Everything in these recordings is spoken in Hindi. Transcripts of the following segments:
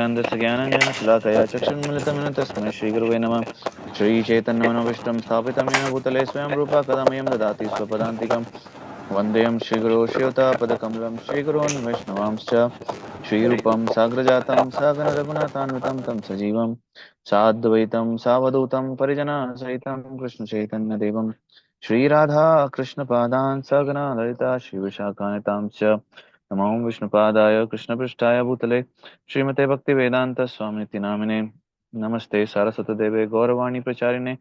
नन्दस्य ज्ञानञ्जनशलाकया चक्षुन्मिलितं तस्मै श्रीगुरुवे नमः। श्रीचैतन्यमनोभीष्टं स्थापितं येन भूतले स्वयं रूपा कदा मह्यं ददाति स्वपदान्तिकं। वन्देऽहं श्रीगुरो श्रीयुतापदकमलं श्रीगुरोन् वैष्णवांश्च श्रीरूपं साग्रजातं सहगण रघुनाथान्वितं तं सजीवं साद्वैतं सावधूतं परिजनसहितं कृष्णचैतन्यदेवं श्रीराधा कृष्णपादान् सहगणा ललिता श्रीविशाखान्वितांश्च नमो विष्णुपादाय कृष्णपृष्ठाय भूतले श्रीमते भक्ति वेदांत स्वामी नामिने नमस्ते सारस्वती देवे गौरवाणी प्रचारिणे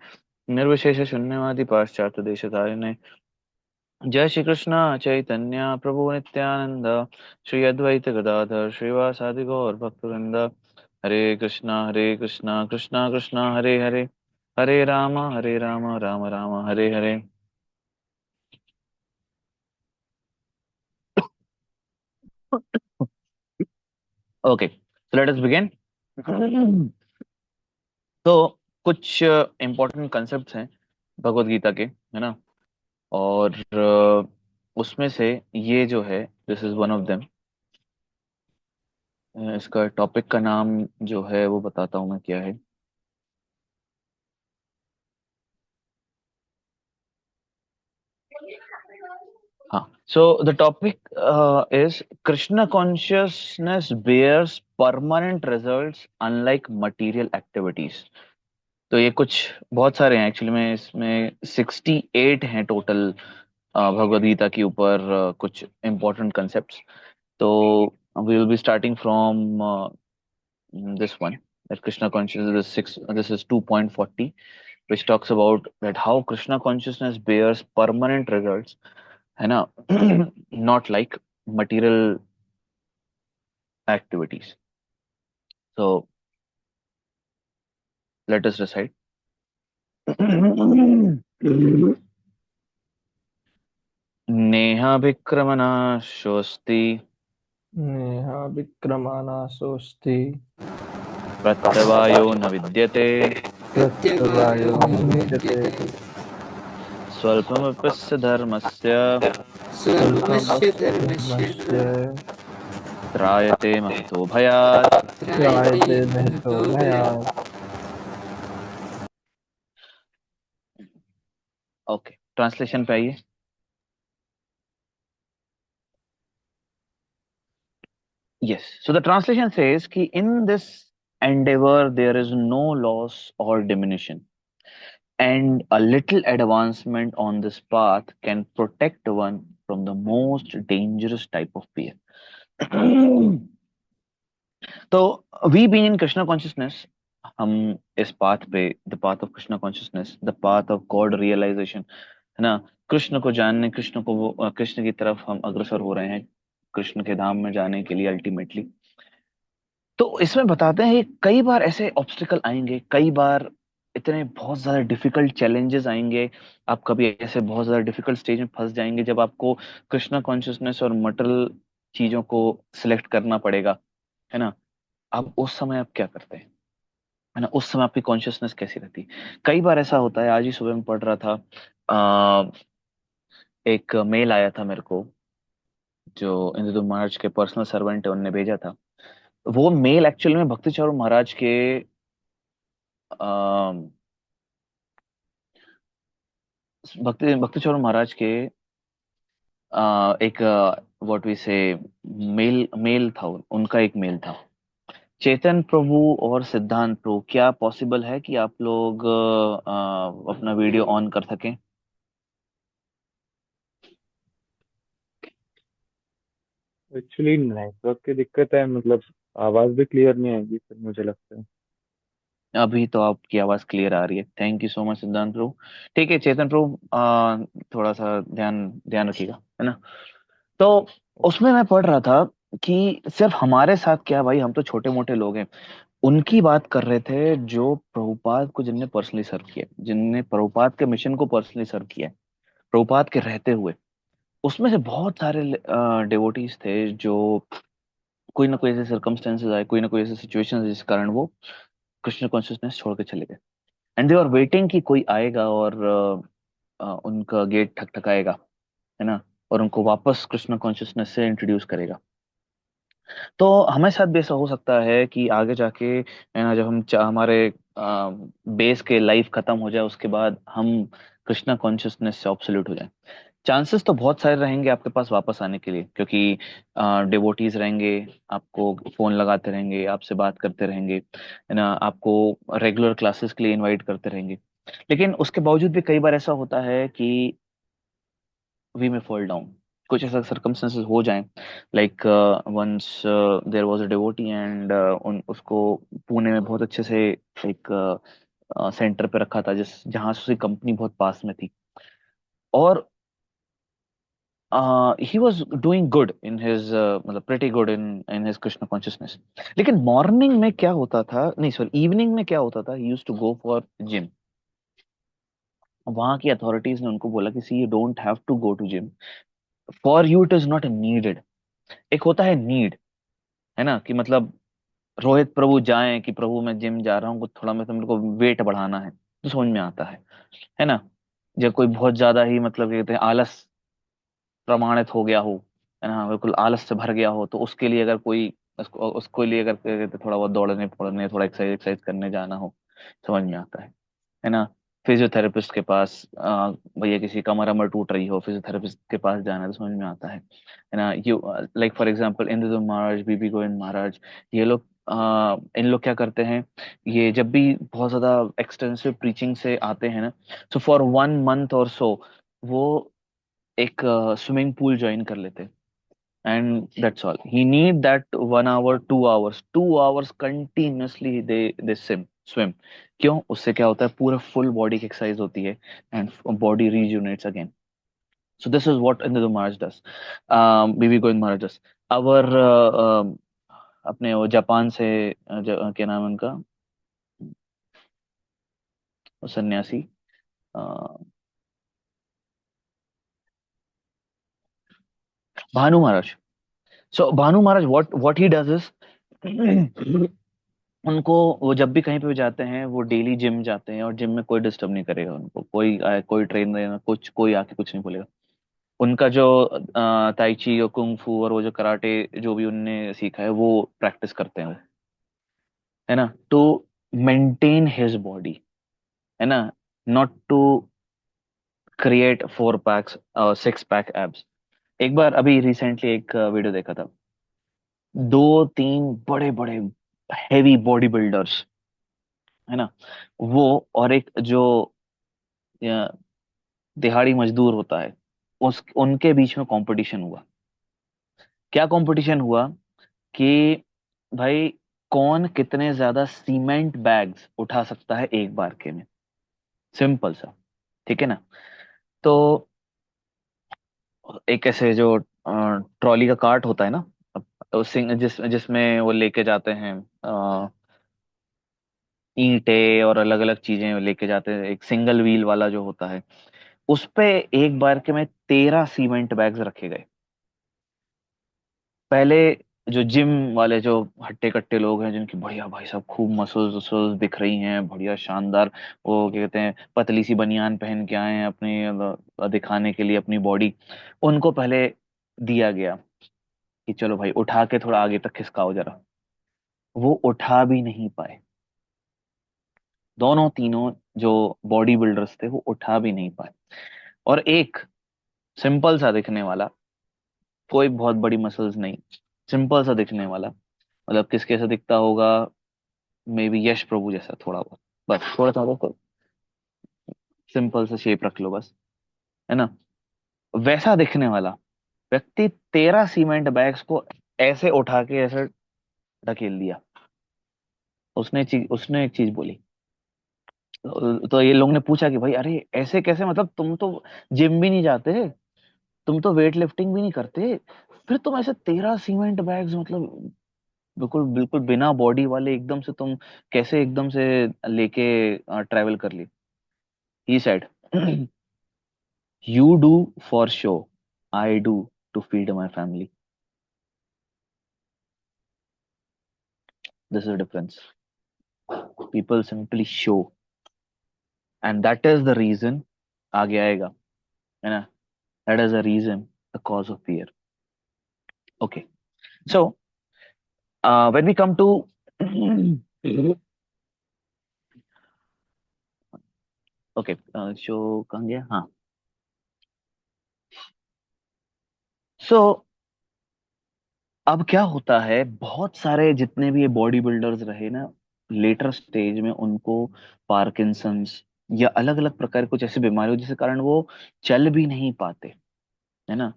निर्विशेष शून्यवादी पाश्चात्य देशकारिणे जय श्री कृष्ण चैतन्य प्रभु नित्यानंद श्री अद्वैत गदाधर श्रीवासादि गौर भक्तवृंद Hare Krishna Krishna Krishna Hare Hare Hare Rama Rama Rama Hare Hare. Okay, so let us begin. तो कुछ इंपॉर्टेंट कंसेप्ट्स हैं भगवत गीता के, है ना। और उसमें से ये जो है, this is one of them. इसका टॉपिक का नाम जो है वो बताता हूँ मैं क्या है। हाँ, so the topic is Krishna consciousness bears permanent results unlike material activities. तो ये कुछ बहुत सारे हैं एक्चुअली में, इसमें 68 हैं टोटल भगवद गीता के ऊपर कुछ इंपॉर्टेंट कंसेप्ट्स। तो we will be starting from this one, that Krishna consciousness is six. This is 2.40, which talks about that how Krishna consciousness bears permanent results, है ना, not like material activities. So let us recite. Neha विक्रमणा शोस्ति Neha विक्रमानाशोऽस्ति प्रत्यवायो न विद्यते प्रत्यवायो न विद्यते स्वल्पमप्यस्य धर्मस्य स्वल्पमस्य स्वल्पमस्य धर्मस्य धर्मस्य त्रायते महतो भयात्। त्रायते त्रायते महतो महतो भयात्। भयात्। ओके, ट्रांसलेशन पे आइए। Yes. So the translation says कि in this endeavor there is no loss or diminution, and a little advancement on this path can protect one from the most dangerous type of fear. तो we being in Krishna consciousness, हम इस पाथ पे, the path of Krishna consciousness, the path of God realisation, है ना, कृष्ण को जानने, कृष्ण को कृष्ण की तरफ हम अग्रसर हो रहे हैं, कृष्ण के धाम में जाने के लिए अल्टीमेटली। तो इसमें बताते हैं कई बार ऐसे ऑब्स्टिकल आएंगे, कई बार इतने बहुत ज्यादा डिफिकल्ट चैलेंजेस आएंगे, आप कभी ऐसे बहुत ज्यादा डिफिकल्ट स्टेज में फंस जाएंगे जब आपको कृष्णा कॉन्शियसनेस और मटरल चीजों को सिलेक्ट करना पड़ेगा, है ना। अब उस समय आप क्या करते हैं, है ना, उस समय आपकी कॉन्शियसनेस कैसी रहती है। कई बार ऐसा होता है, आज ही सुबह में पढ़ रहा था, आ, एक मेल आया था मेरे को, जो इंद्रदुम्न महाराज के पर्सनल सर्वेंट है, उनने भेजा था। वो मेल एक्चुअली में भक्ति चारू महाराज के भक्ति भक्ति चौर महाराज के एक व्हाट वी से मेल मेल था, उनका एक मेल था। चेतन प्रभु और सिद्धांत प्रभु, क्या पॉसिबल है कि आप लोग अपना वीडियो ऑन कर सकें? एक्चुअली नेटवर्क की दिक्कत है, मतलब आवाज भी क्लियर नहीं आएगी फिर मुझे लगता है। अभी तो आपकी आवाज क्लियर आ रही है, थैंक यू सो मच सिद्धांत प्रभु। ठीक है चेतन प्रभु, थोड़ा सा ध्यान ध्यान रखिएगा, है ना। तो उसमें मैं पढ़ रहा था कि सिर्फ हमारे साथ क्या भाई, हम तो छोटे मोटे लोग हैं। उनकी बात कर रहे थे जो प्रभुपाद को, जिनने पर्सनली सर्व किया, जिनने प्रभुपाद के मिशन को पर्सनली सर्व किया है, प्रभुपाद के रहते हुए। उसमें से बहुत सारे डिवोटीज थे जो कोई ना कोई ऐसे सर्कमस्टेंसेस आए, कोई ना कोई ऐसे सिचुएशंस जिस कारण वो कृष्ण कॉन्शियसनेस छोड़ के चले गए। एंड दे आर वेटिंग कि कोई आएगा और उनका गेट ठकठकाएगा, है ना, और उनको वापस कृष्ण कॉन्शियसनेस से इंट्रोड्यूस करेगा। तो हमारे साथ भी ऐसा हो सकता है कि आगे जाके है ना, जब हमारे बेस के लाइफ खत्म हो जाए, उसके बाद हम कृष्णा कॉन्शियसनेस से ऑब्सोल्यूट हो जाए। चांसेस तो बहुत सारे रहेंगे आपके पास वापस आने के लिए, क्योंकि डिवोटीज रहेंगे, आपको फोन लगाते रहेंगे, आपसे बात करते रहेंगे, है ना, आपको रेगुलर क्लासेस के लिए इनवाइट करते रहेंगे। लेकिन उसके बावजूद भी कई बार ऐसा होता है कि वी में फॉल डाउन, कुछ ऐसा सर्कमस्टेंसेस हो जाएं। Like once there was a devotee and उन उसको पुणे में बहुत अच्छे से एक सेंटर पे रखा था, जिस जहां से उसकी कंपनी बहुत पास में थी, और he was doing good in his, मतलब pretty good in his Krishna consciousness. लेकिन मॉर्निंग में क्या होता था, नहीं सॉरी, इवनिंग में क्या होता था, he used to go for gym. वहां की अथॉरिटीज ने उनको बोला कि see, you don't have to go to gym, for you it is not needed. एक होता है नीड, है ना, कि मतलब रोहित प्रभु जाएं कि प्रभु मैं जिम जा रहा हूँ, थोड़ा मैं तो मेरे को वेट बढ़ाना है, तो समझ में आता है ना। जब कोई बहुत ज्यादा ही मतलब क्या कहते हैं आलस प्रमाणित हो गया हो, है ना, बिल्कुल आलस से भर गया हो, तो उसके लिए अगर कोई उसको लिए अगर क्या कहते हैं, थोड़ा बहुत दौड़ने पौड़ने, थोड़ा एक्सरसाइज एक्सरसाइज करने जाना हो, समझ में आता है ना। फिजियोथेरेपिस्ट के पास भैया किसी कमर अमर टूट रही हो, फिजियोथेरेपिस्ट के पास जाना है, तो समझ में आता है ना। You like for example Indradyumna Maharaj, BB Govind Maharaj, ये लोग इन लोग क्या करते हैं, ये जब भी बहुत ज्यादा एक्सटेंसिव प्रीचिंग से आते हैं ना, सो फॉर 1 मंथ और सो वो एक स्विमिंग पूल ज्वाइन कर लेते हैं, and that's all he need, that 1 hour 2 hours 2 hours continuously they swim. क्यों? उससे क्या होता है, पूरा फुल बॉडी की एक्सरसाइज होती है, and body rejuvenates again. So this is what Indra Maharaj does, BB Govind Maharaj does. Our अपने वो जापान से क्या नाम है उनका, वो सन्यासी, अ, भानु महाराज। सो भानु महाराज, व्हाट ही डज इज उनको, वो जब भी कहीं पे भी जाते हैं, वो डेली जिम जाते हैं, और जिम में कोई डिस्टर्ब नहीं करेगा उनको, कोई ट्रेनर कुछ कोई आके कुछ नहीं बोलेगा। उनका जो ताइची और कुंग फू और वो जो कराटे जो भी उनने सीखा है, वो प्रैक्टिस करते हैं वो, है ना, टू मेंटेन हिज बॉडी, है ना, नॉट टू क्रिएट 4 पैक्स और 6 पैक एब्स। एक बार अभी रिसेंटली एक वीडियो देखा था, 2 3 बड़े बड़े हैवी बॉडी बिल्डर्स, है ना, वो और एक जो दिहाड़ी मजदूर होता है, उस उनके बीच में कंपटीशन हुआ। क्या कंपटीशन हुआ कि भाई कौन कितने ज्यादा सीमेंट बैग्स उठा सकता है एक बार के में, सिंपल सा, ठीक है ना। तो एक ऐसे जो ट्रॉली का कार्ट होता है ना, जिसमें वो लेके जाते हैं ईंटें और अलग अलग चीजें लेके जाते हैं, एक सिंगल व्हील वाला जो होता है, उस पे एक बार के में 13 सीमेंट बैग्स रखे गए। पहले जो जिम वाले जो हट्टे कट्टे लोग हैं, जिनकी बढ़िया भाई साहब खूब मसल्स वसल्स दिख रही हैं, बढ़िया शानदार, वो क्या कहते हैं पतली सी बनियान पहन के आए हैं अपनी दिखाने के लिए अपनी बॉडी, उनको पहले दिया गया कि चलो भाई उठा के थोड़ा आगे तक खिसकाओ जरा। वो उठा भी नहीं पाए, दोनों तीनों जो बॉडी बिल्डर्स थे वो उठा भी नहीं पाए। और एक सिंपल सा दिखने वाला, कोई बहुत बड़ी मसल्स नहीं, सिंपल सा दिखने वाला, मतलब किसके से दिखता होगा, मे बी यश प्रभु जैसा थोड़ा बहुत, बस थोड़ा सा, मतलब सिंपल सा शेप रख लो बस, है ना, वैसा दिखने वाला व्यक्ति 13 सीमेंट बैग्स को ऐसे उठा के ऐसे ढकेल दिया। उसने एक चीज बोली, तो ये लोग ने पूछा कि भाई अरे ऐसे कैसे, मतलब तुम तो जिम भी नहीं जाते, तुम तो वेट लिफ्टिंग भी नहीं करते, फिर तुम ऐसे 13 सीमेंट बैग्स, मतलब बिल्कुल बिल्कुल बिना बॉडी वाले एकदम से तुम कैसे एकदम से लेके ट्रैवल कर ली। He said, you do for show, I do to feed my family. This is difference, people simply show, and that is the reason, आगे आएगा, है ना, that is the reason, the cause of fear. Okay, so when we come to okay, जो कहाँ गया, हाँ। सो अब क्या होता है, बहुत सारे जितने भी ये बॉडी बिल्डर्स रहे ना, लेटर स्टेज में उनको पार्किंसंस या अलग अलग प्रकार की कुछ ऐसी बीमारी हो जिसके कारण वो चल भी नहीं पाते, है ना।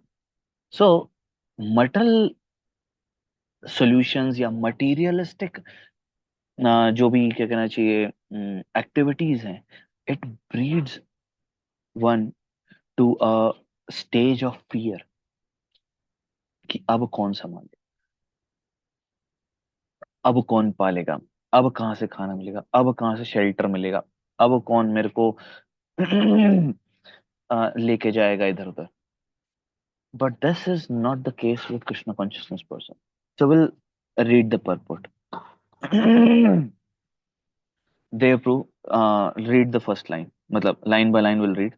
सो मटल सॉल्यूशंस या मटीरियलिस्टिक जो भी क्या कहना चाहिए एक्टिविटीज हैं, it breeds one to a stage of fear कि अब कौन संभाले, अब कौन पालेगा, अब कहाँ से खाना मिलेगा, अब कहाँ से शेल्टर मिलेगा, अब कौन मेरे को लेके जाएगा इधर उधर। But this is not the case with Krishna consciousness person. So will read the purport. Dev read the first line, मतलब line by line will read.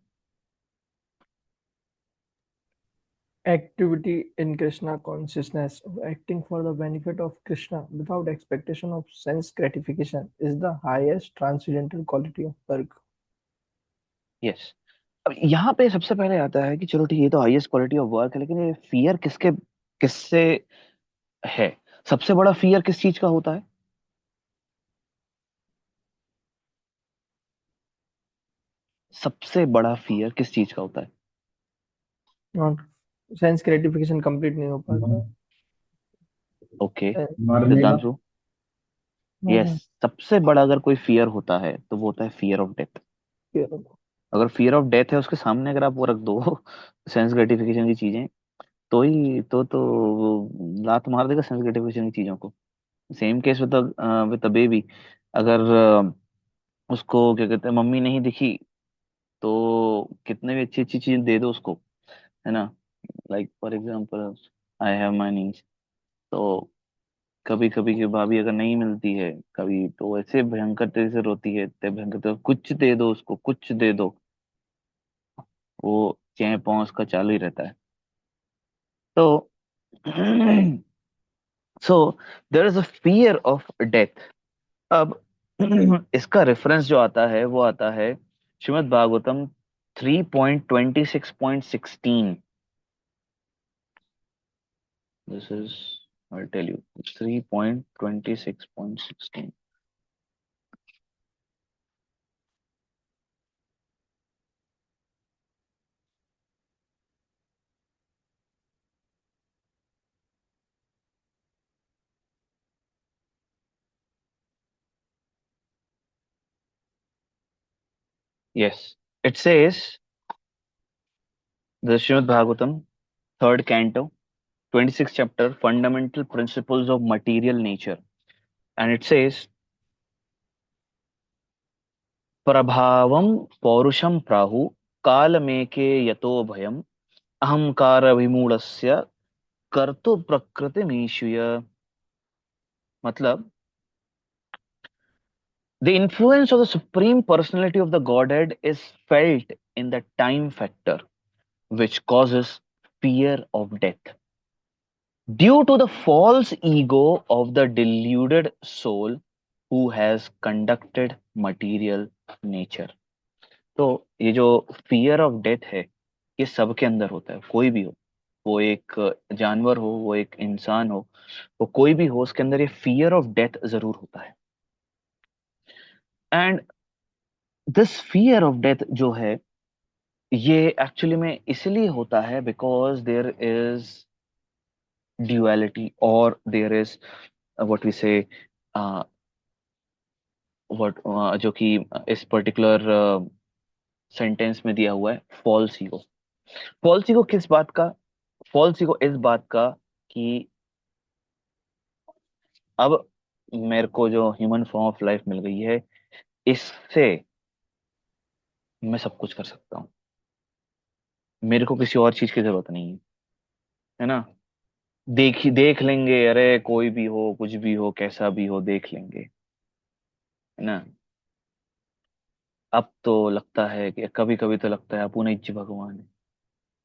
Activity in Krishna consciousness of acting for the benefit of Krishna without expectation of sense gratification is the highest transcendental quality of work. Yes. अब यहाँ पे सबसे पहले आता है कि चलो ठीक है, ये तो हाईएस्ट क्वालिटी ऑफ वर्क है, लेकिन ये फियर किससे है? सबसे बड़ा फियर किस चीज का होता है? सबसे बड़ा फियर किस चीज का होता है? Not sense gratification complete नहीं हो पाता। ओके, मरने का। सिद्धांशु। यस, सबसे बड़ा अगर कोई फियर होता है तो वो होता है फियर ऑफ डेथ। अगर फियर ऑफ डेथ है उसके सामने, अगर आप वो रख दो सेंस ग्रेटिफिकेशन की चीजें, तो ही तो वो लात मार देगा सेंस ग्रेटिफिकेशन की चीजों को। Same case with the baby. अगर उसको क्या कहते हैं, मम्मी नहीं दिखी, तो कितने भी अच्छी अच्छी चीज दे दो उसको, है ना। Like for example, I have my needs, तो कभी कभी की भाभी अगर नहीं मिलती है कभी, तो ऐसे भयंकर तेजी से रोती है, इतने भयंकर कुछ दे दो उसको, कुछ दे दो, वो चैं पॉं उसका चालू ही रहता है। तो so there is a fear of death. अब इसका रेफरेंस जो आता है वो आता है Shrimad Bhagavatam 3.26.16। This is, I tell you, 3.26.16। Yes, it says, the Shrimad Bhagavatam third canto 26th chapter, fundamental principles of material nature, and it says, प्रभावम पौरुषम प्राहु कालमेके यतो भयम अहंकार विमूढ़स्य कर्तु प्रकृतिमीशुय। मतलब, the influence of the supreme personality of the godhead is felt in the time factor, which causes fear of death due to the false ego of the deluded soul who has conducted material nature। तो ये जो फियर ऑफ डेथ है, ये सबके अंदर होता है, कोई भी हो, वो एक जानवर हो, वो एक इंसान हो, वो कोई भी हो, उसके अंदर ये फियर ऑफ डेथ जरूर होता है। And this fear of death जो है, ये एक्चुअली में इसलिए होता है बिकॉज देयर इज ड्यूअलिटी, और देयर इज व्हाट वी से, व्हाट जो कि इस पर्टिकुलर सेंटेंस में दिया हुआ है, फॉल्स ईगो। फॉल्स ईगो किस बात का? फॉल्स ईगो इस बात का कि अब मेरे को जो ह्यूमन फॉर्म ऑफ लाइफ मिल गई है, इससे मैं सब कुछ कर सकता हूँ, मेरे को किसी और चीज की जरूरत नहीं है ना। देख लेंगे, अरे कोई भी हो, कुछ भी हो, कैसा भी हो, देख लेंगे, है ना। अब तो लगता है कि कभी कभी तो लगता है अपुन ही भगवान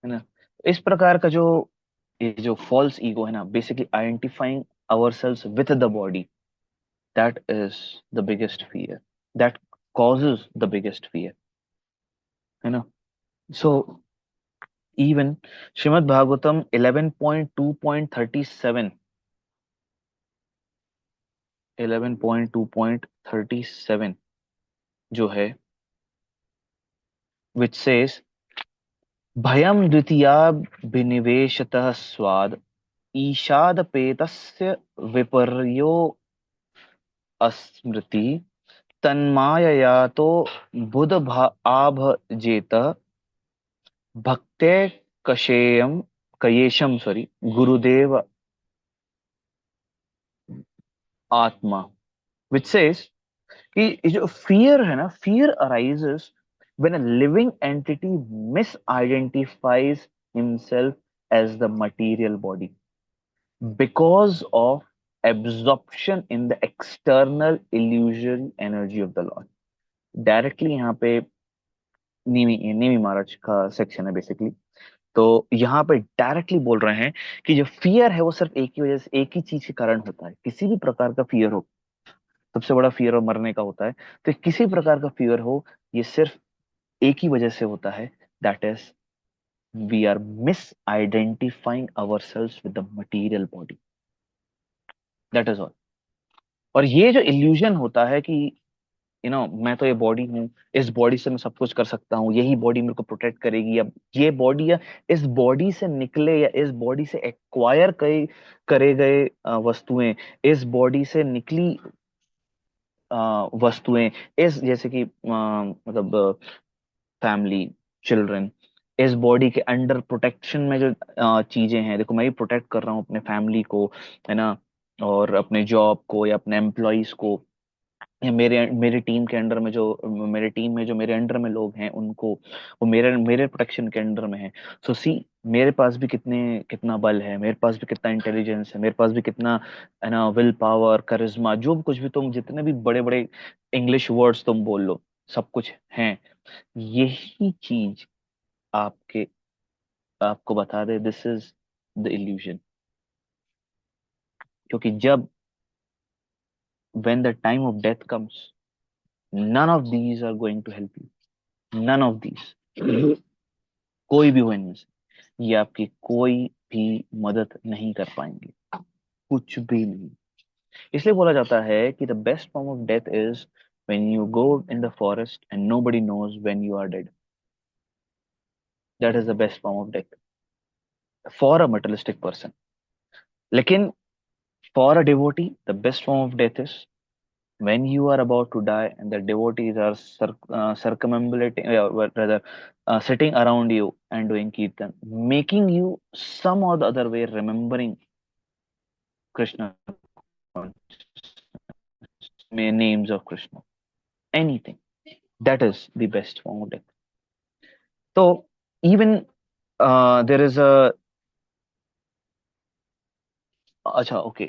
है ना। इस प्रकार का जो ये जो फॉल्स ईगो है ना, basically identifying ourselves with the body, that is the biggest fear, that causes the biggest fear, you know. So even Shrimad Bhagavatam 11.2.37, 11.2.37 जो है, which says भयं द्वितीयाभिनिवेशतः स्वाद ईषादपेतस्य विपर्यो अस्मृति तन्मायया तो बुध आभजेत भक्ते कशेयम कयेशम सॉरी गुरुदेव आत्मा, which says कि ये जो फियर है ना, fear arises when a living entity misidentifies himself as the material body because of absorption in the external illusion energy of the Lord. Directly यहाँ पे नीवी नीवी महाराज का सेक्शन है बेसिकली। तो यहाँ पे डायरेक्टली बोल रहे हैं कि जो फियर है वो सिर्फ एक ही वजह से, एक ही चीज के कारण होता है। किसी भी प्रकार का फियर हो, सबसे बड़ा फियर और मरने का होता है, तो किसी प्रकार का फियर हो, ये सिर्फ एक ही वजह से होता है, that is we are misidentifying ourselves with the material body, that is all. और ये जो इल्यूजन होता है कि मैं तो ये बॉडी हूँ, इस बॉडी से मैं सब कुछ कर सकता हूँ, यही बॉडी मेरे को प्रोटेक्ट करेगी, या ये बॉडी, या इस बॉडी से निकले या इस बॉडी से एक्वायर करे गए वस्तुएं, इस बॉडी से निकली वस्तुएं, इस जैसे कि मतलब फैमिली, चिल्ड्रन, इस बॉडी के अंडर प्रोटेक्शन में जो चीजें हैं, देखो मैं भी प्रोटेक्ट कर रहा हूँ अपने फैमिली को, है ना, और अपने जॉब को या अपने एम्प्लॉयज को, या मेरे मेरे टीम के अंडर में जो मेरे टीम में जो मेरे अंडर में लोग हैं उनको, वो मेरे मेरे प्रोटेक्शन के अंडर में है। सो सी, मेरे पास भी कितना बल है, मेरे पास भी कितना इंटेलिजेंस है, मेरे पास भी कितना, है ना, विल पावर, करिश्मा, जो भी कुछ भी तुम जितने भी बड़े बड़े इंग्लिश वर्ड्स तुम बोल लो, सब कुछ है। यही चीज आपके आपको बता दे, दिस इज द इल्यूजन। क्योंकि जब when the time of death comes, none of these are going to help you, none of these, कोई भी हो इनमें से, ये आपकी कोई भी मदद नहीं कर पाएंगे, कुछ भी नहीं। इसलिए बोला जाता है कि the best form of death is when you go in the forest and nobody knows when you are dead. That is the best form of death for a materialistic person. लेकिन for a devotee, the best form of death is when you are about to die and the devotees are circumambulating, rather sitting around you and doing kirtan, making you some or the other way remembering Krishna, names of Krishna, anything. That is the best form of death. So even there is a अच्छा ओके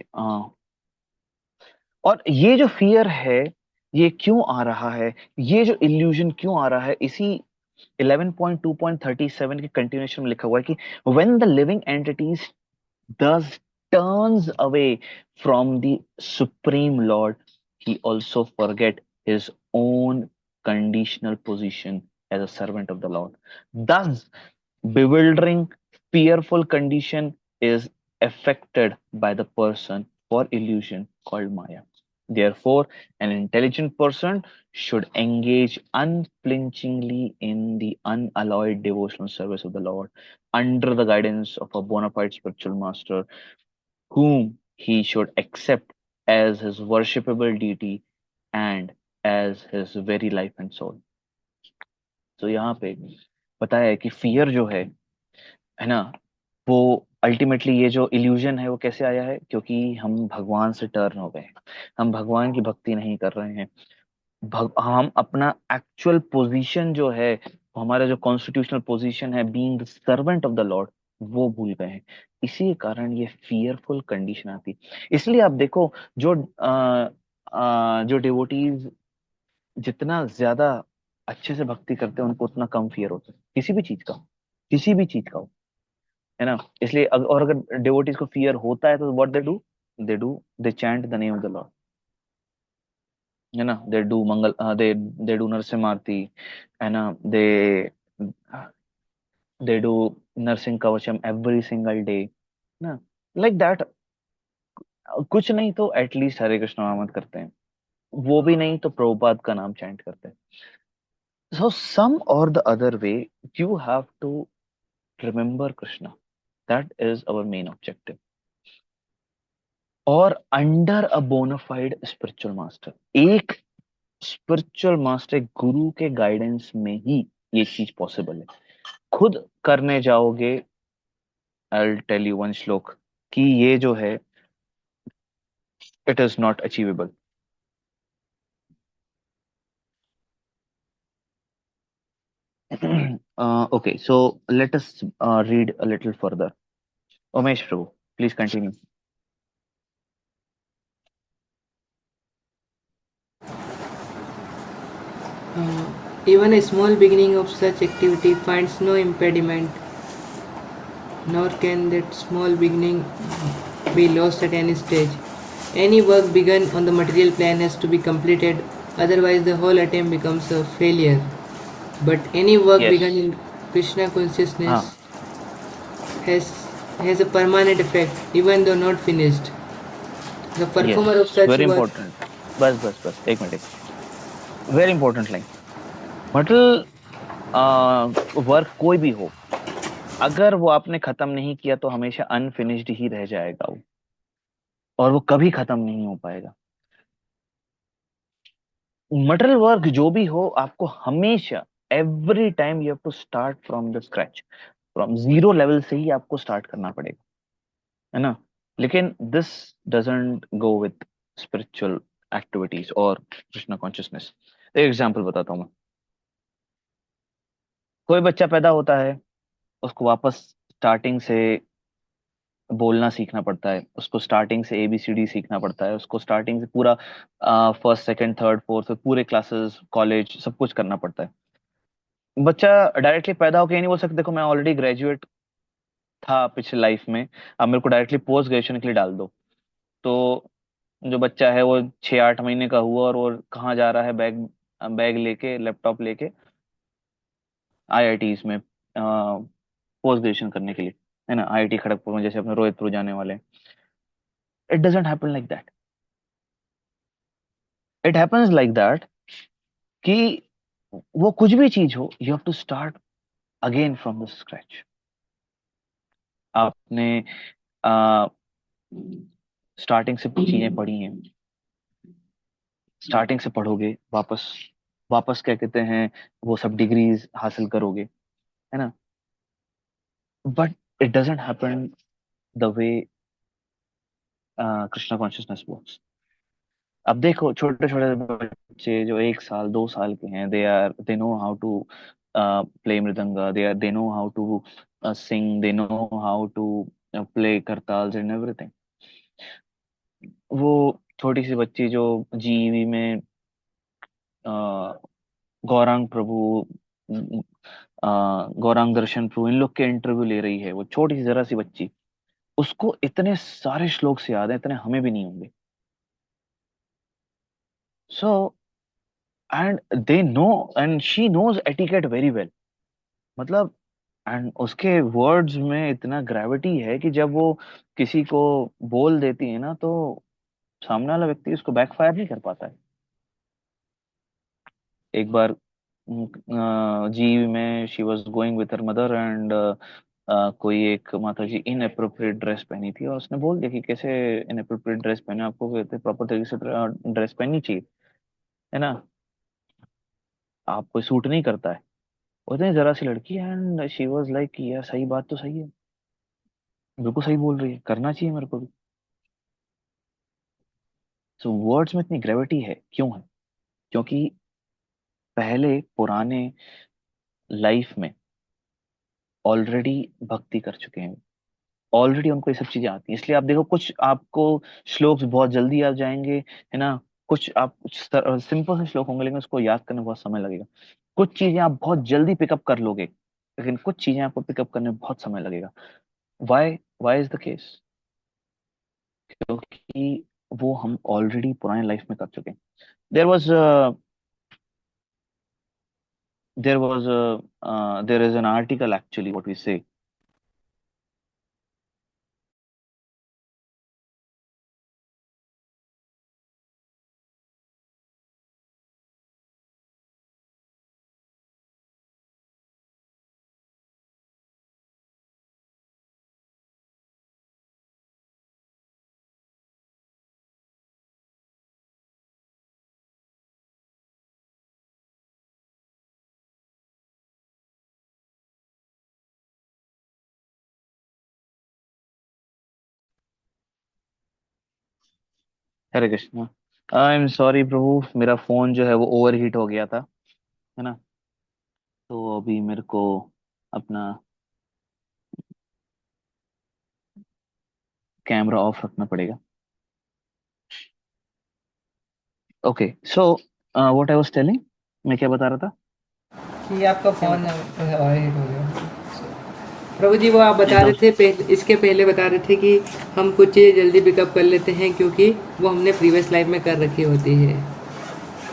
और ये जो फियर है, ये क्यों आ रहा है, ये जो इल्यूजन क्यों आ रहा है, इसी 11.2.37 के कंटिन्यूएशन में लिखा हुआ है कि when the living entities thus turns away from the supreme lord, he also forget his own conditional position as a servant of the lord. Thus bewildering, fearful condition is affected by the person for illusion called Maya. Therefore, an intelligent person should engage unflinchingly in the unalloyed devotional service of the Lord under the guidance of a bona fide spiritual master, whom he should accept as his worshipable deity and as his very life and soul. तो यहाँ पे बताया है कि फियर जो है ना, वो अल्टीमेटली ये जो इल्यूजन है वो कैसे आया है, क्योंकि हम भगवान से टर्न हो गए, हम भगवान की भक्ति नहीं कर रहे हैं, हम अपना एक्चुअल पोजीशन जो है, हमारा जो कॉन्स्टिट्यूशनल पोजीशन है being the servant of the Lord, वो भूल गए हैं। इसी के कारण ये फियरफुल कंडीशन आती। इसलिए आप देखो, जो डिवोटीज जितना ज्यादा अच्छे से भक्ति करते हैं उनको उतना कम फियर होता है किसी भी चीज का, किसी भी चीज का हो, है ना। इसलिए और अगर डिवोटीज को फियर होता है तो what they do, they chant the name of the Lord, है ना. They do Narasimha Aarti, है ना. They do Narsing Kavacham every single day, ना. Like that. कुछ नहीं तो एटलीस्ट हरे कृष्ण महामंत्र करते हैं. वो भी नहीं तो प्रभुपाद का नाम चैंट करते हैं. So some or the other way, you have to remember Krishna. That is our main objective. और under a bonafide spiritual master, एक स्पिरिचुअल मास्टर, एक गुरु के गाइडेंस में ही ये चीज पॉसिबल है. खुद करने जाओगे, आई टेल यू वन श्लोक, कि ये जो है it is not achievable. Okay, so let us read a little further. Umesh Prabhu, please continue. Even a small beginning of such activity finds no impediment, nor can that small beginning be lost at any stage. Any work begun on the material plane has to be completed, otherwise the whole attempt becomes a failure. But any work Yes. begun in Krishna consciousness has a permanent effect, even though not finished. The performer of such very work important. बस एक मिनट. Very important line. मतलब वर्क कोई भी हो, अगर वो आपने खत्म नहीं किया तो हमेशा अनफिनिश्ड ही रह जाएगा वो, और वो कभी खत्म नहीं हो पाएगा. मटेरियल वर्क जो भी हो, आपको हमेशा every time you have to start from the scratch, from zero level से ही आपको स्टार्ट करना पड़ेगा, है ना. लेकिन this doesn't go with spiritual activities और कृष्णा कॉन्शियसनेस. एक एग्जांपल बताता हूँ मैं. कोई बच्चा पैदा होता है, उसको वापस स्टार्टिंग से बोलना सीखना पड़ता है, उसको स्टार्टिंग से ABCD सीखना पड़ता है, उसको स्टार्टिंग से पूरा फर्स्ट सेकंड थर्ड फोर्थ पूरे क्लासेस कॉलेज सब कुछ करना पड़ता है. बच्चा डायरेक्टली पैदा होकर ये नहीं बोल सकता देखो मैं ऑलरेडी ग्रेजुएट था पिछले लाइफ में, अब मेरे को डायरेक्टली पोस्ट ग्रेजुएशन के लिए डाल दो. तो जो बच्चा है वो 6-8 महीने का हुआ और वो कहाँ जा रहा है, बैग बैग लेके लैपटॉप लेके IITs में पोस्ट ग्रेजुएशन करने के लिए, है ना. IIT खड़गपुर में जैसे अपने रोहितपुर जाने वाले. It doesn't happen like that. It happens like that कि वो कुछ भी चीज हो, you have to start again from the scratch. आपने स्टार्टिंग से चीजें पढ़ी हैं, स्टार्टिंग से पढ़ोगे, वापस वापस क्या कहते हैं, वो सब डिग्रीज हासिल करोगे, है ना. But it doesn't happen the way Krishna consciousness works. अब देखो छोटे छोटे बच्चे जो 1 साल 2 साल के हैं, they know how to play mridanga, they know how to sing, they know how to play kartals and everything. वो छोटी सी बच्ची जो GEV में गौरांग प्रभु, गौरांग दर्शन प्रभु, इन लोग के इंटरव्यू ले रही है, वो छोटी सी जरा सी बच्ची, उसको इतने सारे श्लोक से याद है, इतने हमें भी नहीं होंगे. So and they know, and she knows etiquette very well. मतलब एंड उसके वर्ड्स में इतना ग्रेविटी है कि जब वो किसी को बोल देती है ना, तो सामने वाला व्यक्ति उसको बैकफायर नहीं कर पाता है. एक बार जी में she was going with her mother and कोई एक माता जी इनअप्रोप्रिएट ड्रेस पहनी थी, और उसने बोल दिया कि कैसे इनअप्रोप्रिएट ड्रेस पहने, आपको कहते प्रॉपर तरीके से ड्रेस पहननी चाहिए, है ना, आपको सूट नहीं करता है. उतनी जरा सी लड़की एंड शी वाज लाइक यार सही बात तो सही है, बिल्कुल सही बोल रही है, करना चाहिए मेरे को भी. सो वर्ड्स में इतनी ग्रेविटी है, क्यों है? क्योंकि पहले पुराने लाइफ में ऑलरेडी भक्ति कर चुके हैं, ऑलरेडी उनको ये सब चीजें आती हैं. इसलिए आप देखो कुछ आपको श्लोक बहुत जल्दी आ जाएंगे, है ना. कुछ आप सिंपल से श्लोक होंगे लेकिन उसको याद करने में बहुत समय लगेगा. कुछ चीजें आप बहुत जल्दी पिकअप कर लोगे, लेकिन कुछ चीजें आपको पिकअप करने में बहुत समय लगेगा. Why why is the case? क्योंकि वो हम ऑलरेडी पुराने लाइफ में कर चुके हैं। There was there was there is an article actually what we say. Hare Krishna. I am sorry प्रभु, मेरा फोन जो है वो ओवर हीट हो गया था, है ना। तो अभी मेरे को अपना कैमरा ऑफ रखना पड़ेगा। Okay, so what I was telling, मैं क्या बता रहा था। कि आपका क्या फ़ोन बता हीट हो गया। प्रभु जी, वो आप बता रहे एकदम। थे इसके पहले बता रहे थे कि हम कुछ चीज़ें जल्दी पिकअप कर लेते हैं क्योंकि वो हमने प्रीवियस लाइफ में कर रखी होती है।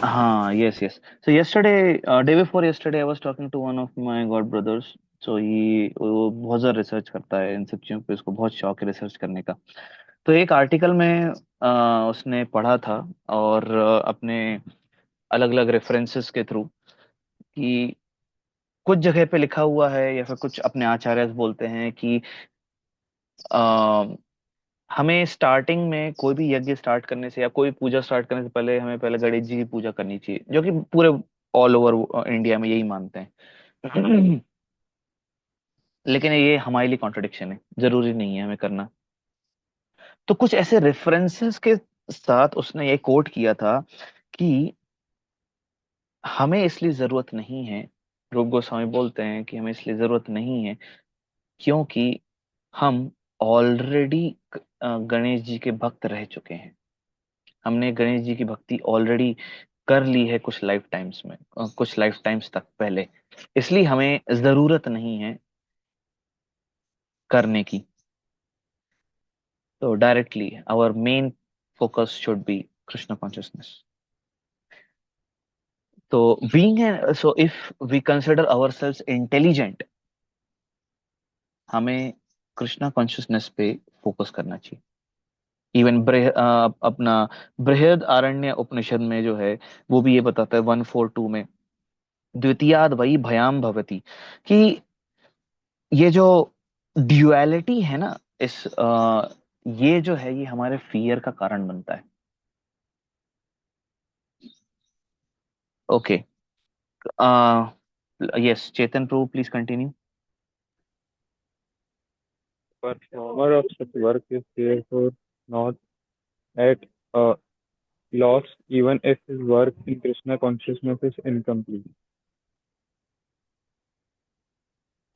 हाँ, yes yes. So yesterday, day before yesterday, I was talking to one of my god brothers. So he वो बहुत ज़्यादा रिसर्च करता है इन सब चीज़ों पे, उसको बहुत शौक है रिसर्च करने का। तो एक आर्टिकल में उसने पढ़ा था, और अपने अलग अलग रेफरेंसेस के थ्रू, कि कुछ जगह पे लिखा हुआ है या फिर कुछ अपने आचार्य बोलते हैं कि हमें स्टार्टिंग में कोई भी यज्ञ स्टार्ट करने से या कोई पूजा स्टार्ट करने से पहले हमें पहले गणेश जी की पूजा करनी चाहिए, जो कि पूरे ऑल ओवर इंडिया में यही मानते हैं। लेकिन ये हमारे लिए कॉन्ट्रडिक्शन है, जरूरी नहीं है हमें करना। तो कुछ ऐसे रेफरेंसेस के साथ उसने ये कोट किया था कि हमें इसलिए जरूरत नहीं है, रूप गोस्वामी बोलते हैं कि हमें इसलिए जरूरत नहीं है क्योंकि हम ऑलरेडी गणेश जी के भक्त रह चुके हैं। हमने गणेश जी की भक्ति ऑलरेडी कर ली है कुछ लाइफ टाइम्स में, कुछ लाइफ टाइम्स तक पहले। इसलिए हमें जरूरत नहीं है करने की। तो directly our main focus should be Krishna consciousness. तो being, so if we consider ourselves intelligent, हमें कृष्णा कॉन्शियसनेस पे फोकस करना चाहिए। इवन अपना बृहद आरण्य उपनिषद में जो है, वो भी ये बताता है 142 में, द्वितीयाद वही भयाम भवति, कि ये जो ड्युअलिटी है ना, इस ये जो है ये हमारे फियर का कारण बनता है। Okay, yes Chetan Prabhu, please continue. Performer of such work is therefore not at a loss even if his work in Krishna consciousness is incomplete.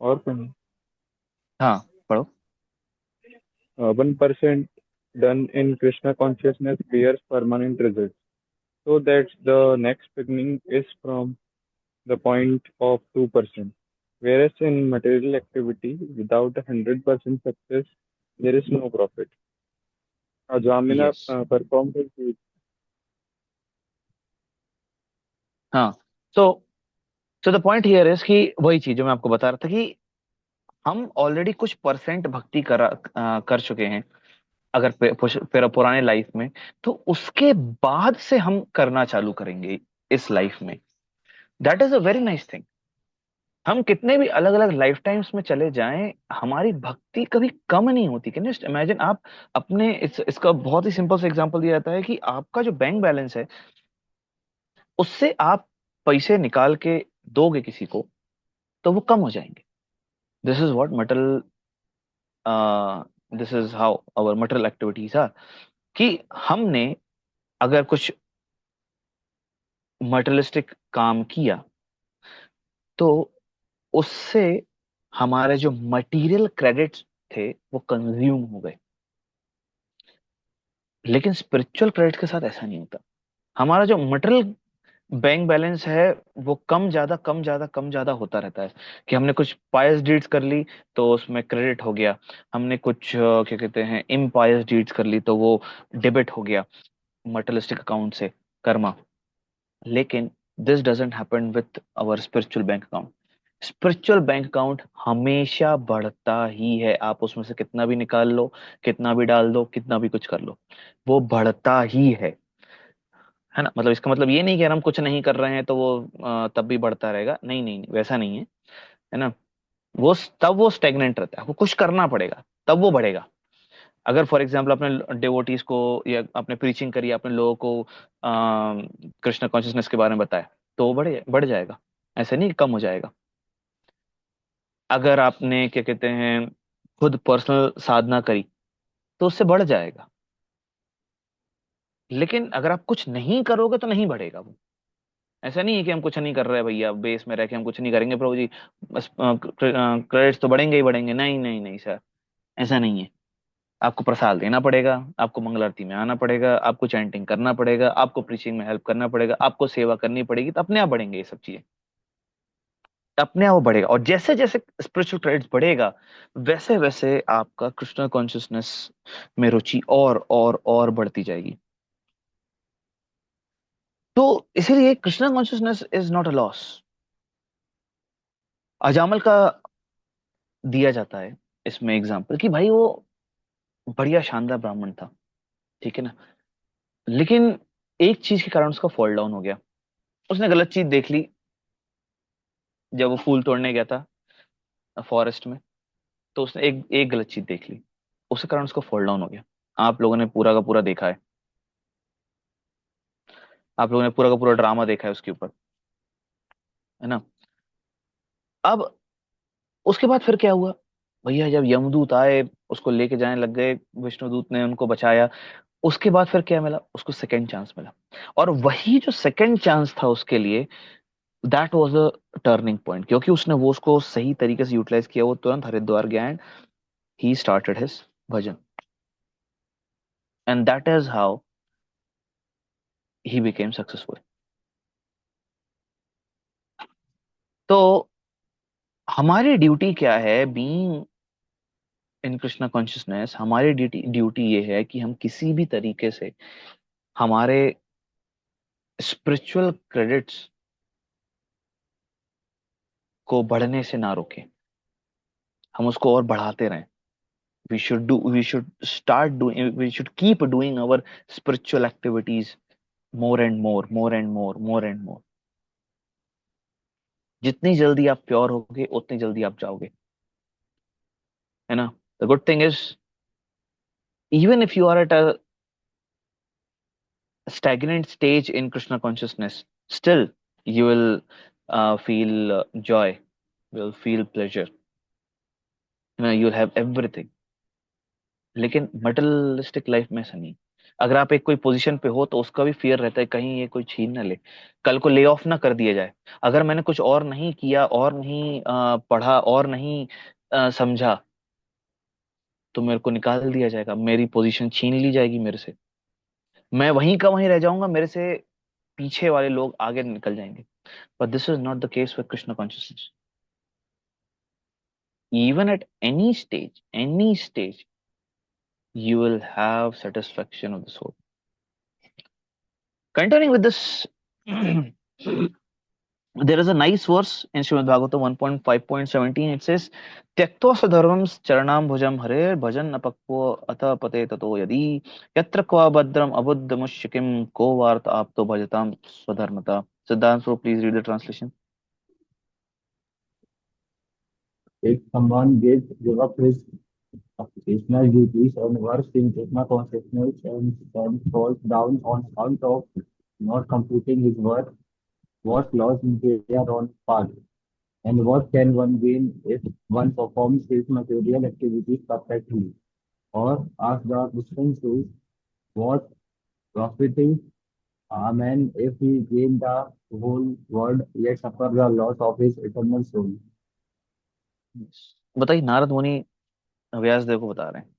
और कहीं हाँ, पढ़ो। 1% done in Krishna consciousness bears permanent results. So that the next beginning is from the point of 2%. Whereas in material activity, without 100% success, there is no profit. Ajamina yes, performed his हाँ। So so the point here is कि वही चीज जो मैं आपको बता रहा था कि हम ऑलरेडी कुछ परसेंट भक्ति कर चुके हैं, अगर पुराने लाइफ में, तो उसके बाद से हम करना चालू करेंगे इस लाइफ में। That is a very nice thing. हम कितने भी अलग अलग लाइफ टाइम्स में चले जाएं, हमारी भक्ति कभी कम नहीं होती। कैन जस्ट इमेजिन, आप अपने इसका बहुत ही सिंपल सा एग्जांपल दिया जाता है कि आपका जो बैंक बैलेंस है, उससे आप पैसे निकाल के दोगे किसी को, तो वो कम हो जाएंगे। This is what material, this is how our material activities are. कि हमने अगर कुछ मटेरियलिस्टिक काम किया, तो उससे हमारे जो मटेरियल क्रेडिट्स थे वो कंज्यूम हो गए। लेकिन स्पिरिचुअल क्रेडिट के साथ ऐसा नहीं होता। हमारा जो मटेरियल बैंक बैलेंस है वो कम ज्यादा कम ज्यादा कम ज्यादा होता रहता है, कि हमने कुछ पायस डीड्स कर ली तो उसमें क्रेडिट हो गया, हमने कुछ क्या कहते हैं इम्पायस डीड्स कर ली तो वो डेबिट हो गया मटेरियलिस्टिक अकाउंट से, कर्मा। लेकिन this doesn't happen with our spiritual bank account. Spiritual bank account हमेशा बढ़ता ही है, आप उसमें से कितना भी निकाल लो, कितना भी डाल दो, कितना भी कुछ कर लो, वो बढ़ता ही है ना। मतलब इसका मतलब ये नहीं कि अगर हम कुछ नहीं कर रहे हैं तो वो तब भी बढ़ता रहेगा, नहीं नहीं नहीं, वैसा नहीं है ना। तब वो स्टेगनेंट रहता है, वो कुछ करना पड़ेगा तब वो बढ़ेगा। अगर फॉर एग्जाम्पल अपने डिवोटीज को या आपने प्रीचिंग करी, आपने लोगों को कृष्ण कॉन्शियसनेस के बारे में बताया, तो वो बढ़ जाएगा, ऐसा नहीं कि कम हो जाएगा। अगर आपने क्या कहते हैं खुद पर्सनल साधना करी तो उससे बढ़ जाएगा। लेकिन अगर आप कुछ नहीं करोगे तो नहीं बढ़ेगा वो। ऐसा नहीं है कि हम कुछ नहीं कर रहे हैं भैया, बेस में रह के हम कुछ नहीं करेंगे प्रभु जी, बस क्रेडिट्स तो बढ़ेंगे ही बढ़ेंगे, नहीं नहीं नहीं सर, ऐसा नहीं है। आपको प्रसाद देना पड़ेगा, आपको मंगल आरती में आना पड़ेगा, आपको चैंटिंग करना पड़ेगा, आपको प्रीचिंग में हेल्प करना पड़ेगा, आपको सेवा करनी पड़ेगी, तो अपने आप बढ़ेंगे ये सब चीजें, अपने आप वो बढ़ेगा। और जैसे जैसे स्पिरिचुअल क्रेडिट्स बढ़ेगा वैसे वैसे आपका कृष्ण कॉन्शियसनेस में रुचि और बढ़ती जाएगी। तो इसीलिए Krishna consciousness is not a loss. Ajmal का दिया जाता है इसमें एग्जाम्पल कि भाई वो बढ़िया शानदार ब्राह्मण था, ठीक है ना, लेकिन एक चीज के कारण उसका फॉल डाउन हो गया। उसने गलत चीज देख ली जब वो फूल तोड़ने गया था फॉरेस्ट में, तो उसने एक एक गलत चीज देख ली, उसके कारण उसका फॉल डाउन हो गया। आप लोगों ने पूरा का पूरा देखा है, आप लोगों ने पूरा का पूरा ड्रामा देखा है उसके ऊपर, है ना। अब उसके बाद फिर क्या हुआ भैया, जब यमदूत आए उसको लेके जाने लग गए, विष्णुदूत ने उनको बचाया, उसके बाद फिर क्या मिला उसको, सेकंड चांस मिला। और वही जो सेकंड चांस था उसके लिए, that was a turning point, क्योंकि उसने वो उसको सही तरीके से यूटिलाइज किया, वो तुरंत हरिद्वार गया and he started his bhajan, and that is how he became successful. तो हमारी ड्यूटी क्या है, बीइंग इन कृष्णा कॉन्शियसनेस, हमारी ड्यूटी ड्यूटी ये है कि हम किसी भी तरीके से हमारे स्पिरिचुअल क्रेडिट्स को बढ़ने से ना रोकें, हम उसको और बढ़ाते रहें। We should keep doing our spiritual activities more and more, more and more, more and more. जितनी जल्दी आप प्योर होगे उतनी जल्दी आप जाओगे, है ना। The good thing is, even if you are at a stagnant stage in Krishna consciousness, still you will feel joy, will feel pleasure, you know, you'll have everything. लेकिन मटेरियलिस्टिक लाइफ में ऐसा नहीं। अगर आप एक कोई पोजीशन पे हो तो उसका भी फियर रहता है कहीं ये कोई छीन ना ले, कल को ले ऑफ ना कर दिया जाए। अगर मैंने कुछ और नहीं किया और नहीं पढ़ा और नहीं समझा तो मेरे को निकाल दिया जाएगा, मेरी पोजीशन छीन ली जाएगी मेरे से, मैं वहीं का वहीं रह जाऊंगा, मेरे से पीछे वाले लोग आगे निकल जाएंगे। But this is not the case with Krishna consciousness. even at any stage you will have satisfaction of the soul. Continuing with this, there is a nice verse in Srimad Bhagavatam 1.5.17. It says, "Tyaktva sadharvam charanam bhujam hare bhajan apakvo atha pate tato yadi yatra kva badram abuddhamushyakim ko varta apto bhajatam swadharmata." Siddhant, so please read the translation. If someone give up his occupational duties and works in Krishna consciousness and then falls down on account of not completing his work, what loss is there on path? And what can one gain if one performs his material activities perfectly? Or ask the question says, what profiting a man if he gain the whole world yet suffer the loss of his eternal soul? बताइए, नारद मुनि व्यासदेव को बता रहे हैं,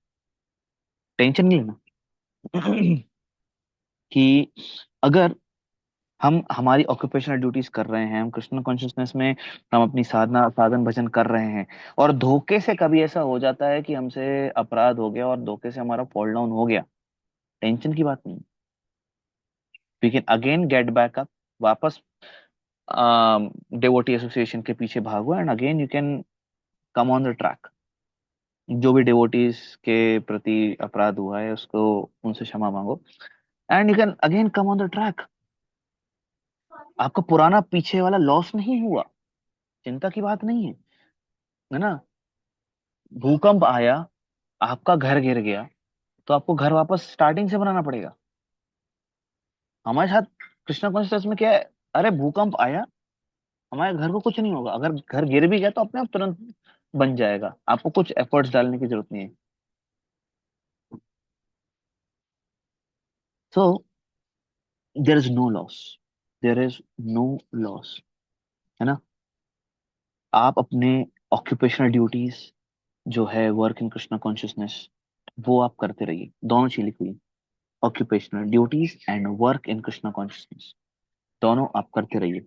टेंशन नहीं लेना कि अगर हम हमारी ऑक्यूपेशनल ड्यूटीज कर रहे हैं, हम कृष्ण कॉन्शियसनेस में हम अपनी साधना साधन भजन कर रहे हैं, और धोखे से कभी ऐसा हो जाता है कि हमसे अपराध हो गया और धोखे से हमारा फॉल डाउन हो गया, टेंशन की बात नहीं, we can again get back up, वापस डिवोटी एसोसिएशन के पीछे भागो and again you can come on the track. जो भी डिवोटीज के प्रति अपराध हुआ है उसको उनसे क्षमा मांगो and you can again come on the track. आपका पुराना पीछे वाला लॉस नहीं हुआ, चिंता की बात नहीं है ना। भूकंप आया, आपका घर गिर गया, तो आपको घर वापस स्टार्टिंग से बनाना पड़ेगा। हमारे साथ कृष्णा कॉन्शियस में क्या है, अरे भूकंप आया, हमारे घर को कुछ नहीं होगा, अगर घर गिर भी गया तो अपने आप तुरंत बन जाएगा, आपको कुछ एफर्ट्स डालने की जरूरत नहीं है। So there is no loss, there is no loss, है ना। आप अपने ऑक्यूपेशनल ड्यूटीज जो है वर्क इन कृष्णा कॉन्शियसनेस, वो आप करते रहिए, दोनों चीज लिखी हुई, occupational duties and work in Krishna consciousness, दोनों आप करते रहिए,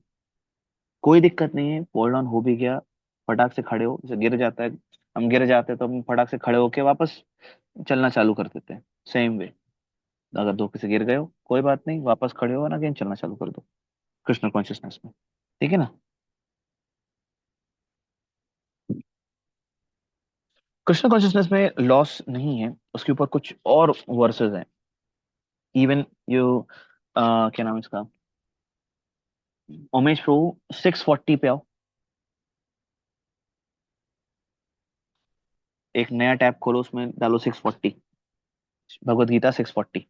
कोई दिक्कत नहीं है। फॉल डाउन हो भी गया, फटाक से खड़े हो, जैसे गिर जाता है, हम गिर जाते हैं तो हम फटाक से खड़े होके वापस चलना चालू कर देते हैं, सेम वे अगर धोखे से गिर गए हो कोई बात नहीं, वापस खड़े हो ना, अगेन चलना चालू कर दो कृष्ण कॉन्शियसनेस में, ठीक है ना। कृष्ण कॉन्शियसनेस में लॉस नहीं है, उसके ऊपर कुछ और वर्सेस हैं। इवन यू क्या नाम है इसका, उमेश प्रभु 640 पे आओ, एक नया टैब खोलो, उसमें डालो 640, भगवत गीता 640।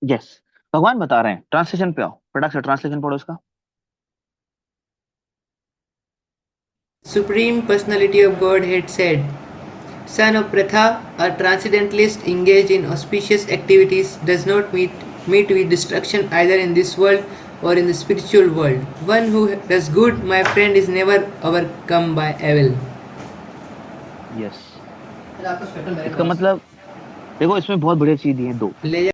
यस, भगवान बता रहे हैं, ट्रांसलेशन पे आओ, फटाक से ट्रांसलेशन पढ़ो इसका। Supreme Personality of Godhead said, Son of Pratha, a transcendentalist engaged in auspicious activities does not meet with destruction either in this world or in the spiritual world. One who does good, my friend, is never overcome by evil. Yes, इसका मतलब देखो, इसमें बहुत बढ़िया चीज दी है दो। ले जा-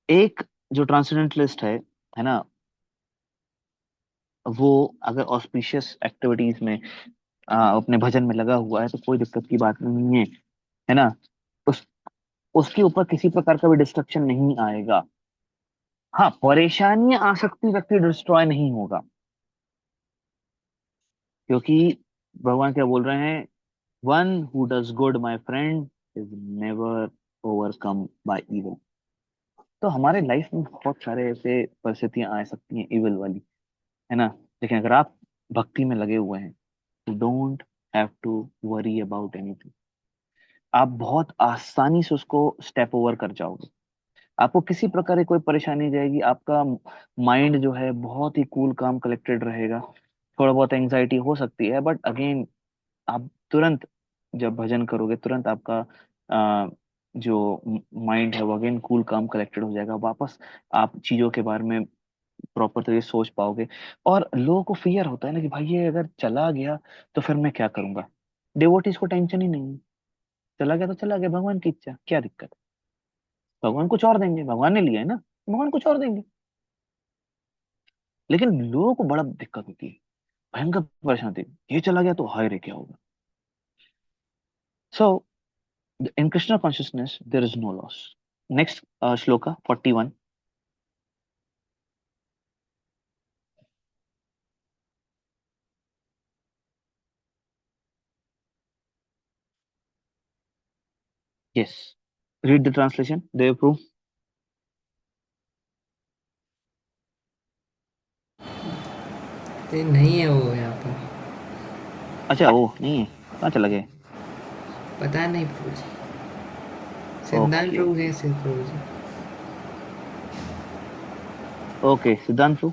एक जो ट्रांसेंडेंटलिस्ट है ना, वो अगर ऑस्पिशियस एक्टिविटीज में अपने भजन में लगा हुआ है तो कोई दिक्कत की बात नहीं है ना। उस उसके ऊपर किसी प्रकार का भी डिस्ट्रक्शन नहीं आएगा। हाँ, परेशानियां आ सकती, व्यक्ति डिस्ट्रॉय नहीं होगा, क्योंकि भगवान क्या बोल रहे हैं, one who does good my friend is never overcome bye evil. तो हमारे लाइफ में बहुत सारे ऐसे परिस्थितियां आ सकती हैं इविल वाली, है ना, लेकिन अगर आप भक्ति में लगे हुए हैं, you don't have to worry about anything, आप बहुत आसानी से उसको स्टेप ओवर कर जाओगे, आपको किसी प्रकार की कोई परेशानी नहीं जाएगी, आपका माइंड जो है बहुत ही कूल काम कलेक्टेड रहेगा। थोड़ा बहुत एंग्जाइटी हो सकती है, बट अगेन आप तुरंत जब भजन करोगे, तुरंत आपका जो माइंड है वो अगेन कूल काम कलेक्टेड हो जाएगा, वापस आप चीजों के बारे में प्रॉपर तरीके से सोच पाओगे। और लोगों को फियर होता है ना कि भाई ये अगर चला गया तो फिर मैं क्या करूंगा, डिवोटीज को टेंशन ही नहीं है, चला गया तो चला गया, भगवान की इच्छा, क्या दिक्कत है, भगवान कुछ और देंगे, भगवान ने लिया है ना, भगवान कुछ और देंगे। लेकिन लोगों को बड़ा दिक्कत होती है, भयंकर परेशानी होती है, ये चला गया तो हाय रे क्या होगा। सो in Krishna consciousness, there is no loss. Next, shloka 41. Yes. Read the translation. They approve. ये नहीं है वो यहाँ पर, अच्छा, वो नहीं है, कहाँ चला गया। पता नहीं प्रभु जी, सिद्धांत ओके प्रभु है सिर्फ प्रभु जी। ओके, सिद्धांत प्रभु।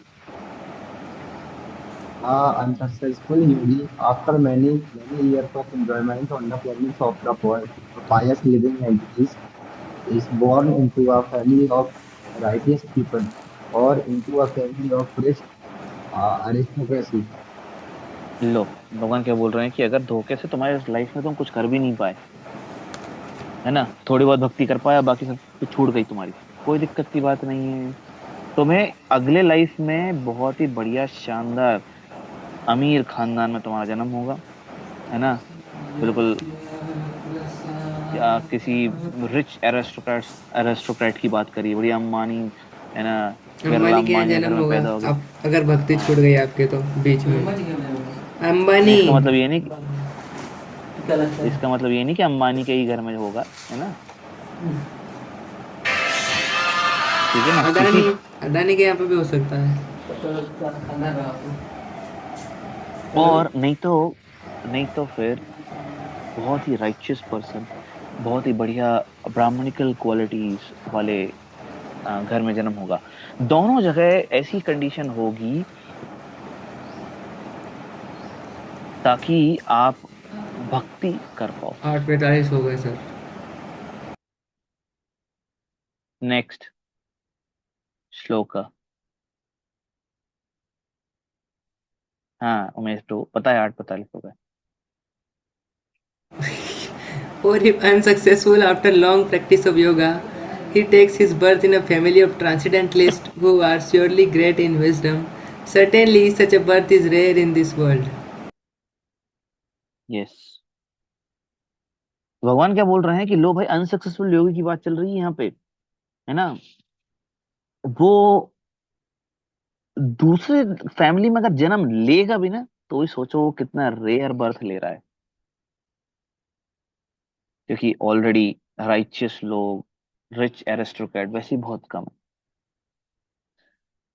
Unsuccessful yogi, after many years of enjoyment on the planets of the world, a pious living entity is born into a family of righteous people or into a family of rich aristocracy. लो, भगवान क्या बोल रहे हैं कि अगर धोखे से तुम्हारे लाइफ में तुम कुछ कर भी नहीं पाए, है ना, थोड़ी बहुत भक्ति कर पाया, बाकी सब तो छूट गई तुम्हारी, कोई दिक्कत की बात नहीं है। तुम्हें अगले लाइफ में बहुत ही बढ़िया शानदार अमीर खानदान में तुम्हारा जन्म होगा, है ना, बिल्कुल, या किसी रिच एरिस्टोक्रेट की बात करिए, बढ़िया अंबानी, है ना, बिरला अंबानी के यहाँ अंबानी के घर जन्म में होगा। पैदा हो गए। अब अगर भक्ति छूट गई आपके तो बीच में। अंबानी। इसका मतलब ये नहीं इसका मतलब ये नहीं कि अंबानी के ही घर में होगा, है ना, ठीक है ना, किसी। अदानी। अदानी के यहाँ पे भी हो सकता है। और नहीं तो फिर बहुत ही राइचियस पर्सन, बहुत ही बढ़िया ब्राह्मणिकल क्वालिटीज वाले घर में जन्म होगा। दोनों जगह ऐसी कंडीशन होगी ताकि आप भक्ति कर पाओ। 8:45 हो गए सर। नेक्स्ट श्लोक। हाँ उमेश, तो पता है 8:45 हो गए। Or if unsuccessful after long practice of yoga, he takes his birth in a family of transcendentalists who are surely great in wisdom. Certainly, such a birth is rare in this world. Yes, भगवान क्या बोल रहे हैं कि लो भाई, अनसक्सेसफुल योगी की बात चल रही है यहाँ पे, है ना, वो दूसरे फैमिली में अगर जन्म लेगा भी ना, तो ही सोचो वो कितना रेयर बर्थ ले रहा है, क्योंकि ऑलरेडी राइचियस लोग, रिच एरिस्टोक्रेट वैसे ही बहुत कम है।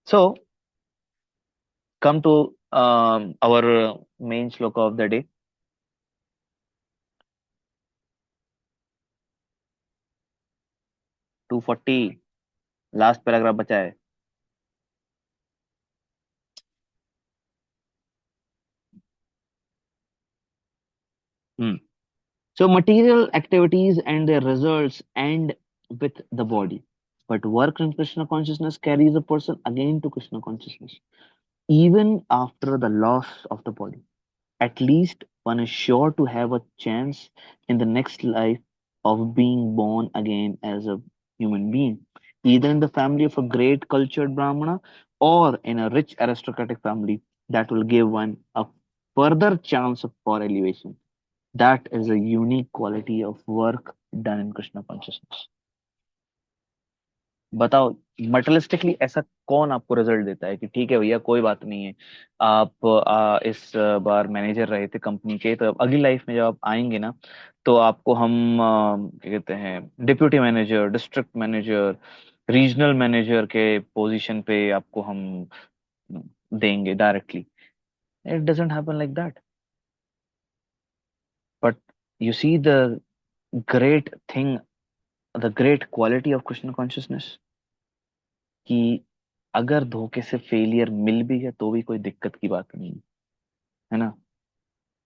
सो कम टू आवर मेन श्लोक of the day. 240, last paragraph बचा है। हम्म। So material activities and their results end with the body. But work in Krishna consciousness carries a person again to Krishna consciousness, even after the loss of the body. At least one is sure to have a chance in the next life of being born again as a human being, either in the family of a great cultured Brahmana or in a rich aristocratic family that will give one a further chance for elevation. That is a unique quality of work done in Krishna consciousness. बताओ, मटेरियलिस्टिकली ऐसा कौन आपको रिजल्ट देता है कि ठीक है भैया कोई बात नहीं है, आप इस बार मैनेजर रहे थे कंपनी के, तो अब अगली लाइफ में जब आप आएंगे ना, तो आपको हम क्या कहते हैं, deputy manager, district manager, regional manager के पोजीशन पे आपको हम देंगे directly. It doesn't happen like that. But you see the great thing, the great quality of Krishna consciousness, कि अगर धोखे से फेलियर मिल भी गया तो भी कोई दिक्कत की बात नहीं है ना,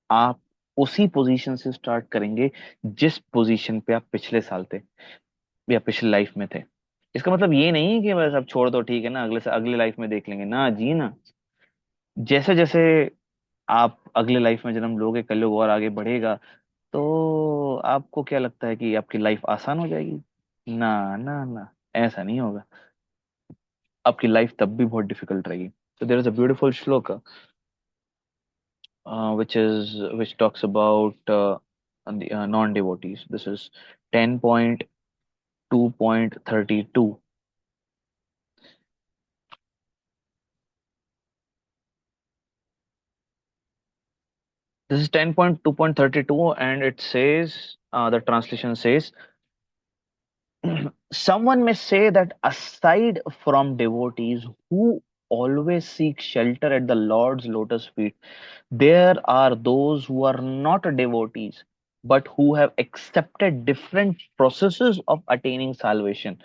आप उसी पोजीशन से स्टार्ट करेंगे जिस पोजीशन पे आप पिछले साल थे या पिछले लाइफ में थे। इसका मतलब ये नहीं है कि बस अब छोड़ दो, ठीक है ना, अगले से अगले लाइफ में देख लेंगे, ना जी ना। जैसे जैसे आप अगले लाइफ में जन्म लोगे, कलयुग और आगे बढ़ेगा, तो आपको क्या लगता है कि आपकी लाइफ आसान हो जाएगी? ना ना ना, ऐसा नहीं होगा, आपकी लाइफ तब भी बहुत डिफिकल्ट रहेगी। So there is a beautiful shloka, which talks about the non-devotees. This is 10.2.32. This is 10.2.32, and it says, the translation says, someone may say that aside from devotees who always seek shelter at the Lord's lotus feet, there are those who are not devotees, but who have accepted different processes of attaining salvation.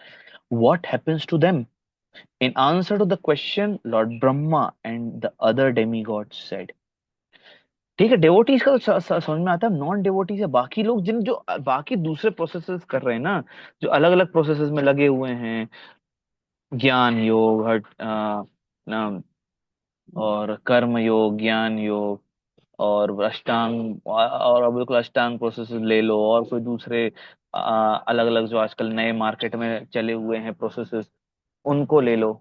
What happens to them? In answer to the question, Lord Brahma and the other demigods said, ठीक है, डिवोटीज का तो समझ में आता है, नॉन डिवोटीज है बाकी लोग जिन जो बाकी दूसरे प्रोसेसेस कर रहे हैं ना, जो अलग अलग प्रोसेसेस में लगे हुए हैं, ज्ञान योग, और कर्म योग, ज्ञान योग, और अष्टांग, और बिल्कुल अष्टांग प्रोसेस ले लो, और कोई दूसरे अलग अलग जो आजकल नए मार्केट में चले हुए हैं प्रोसेसेस, उनको ले लो।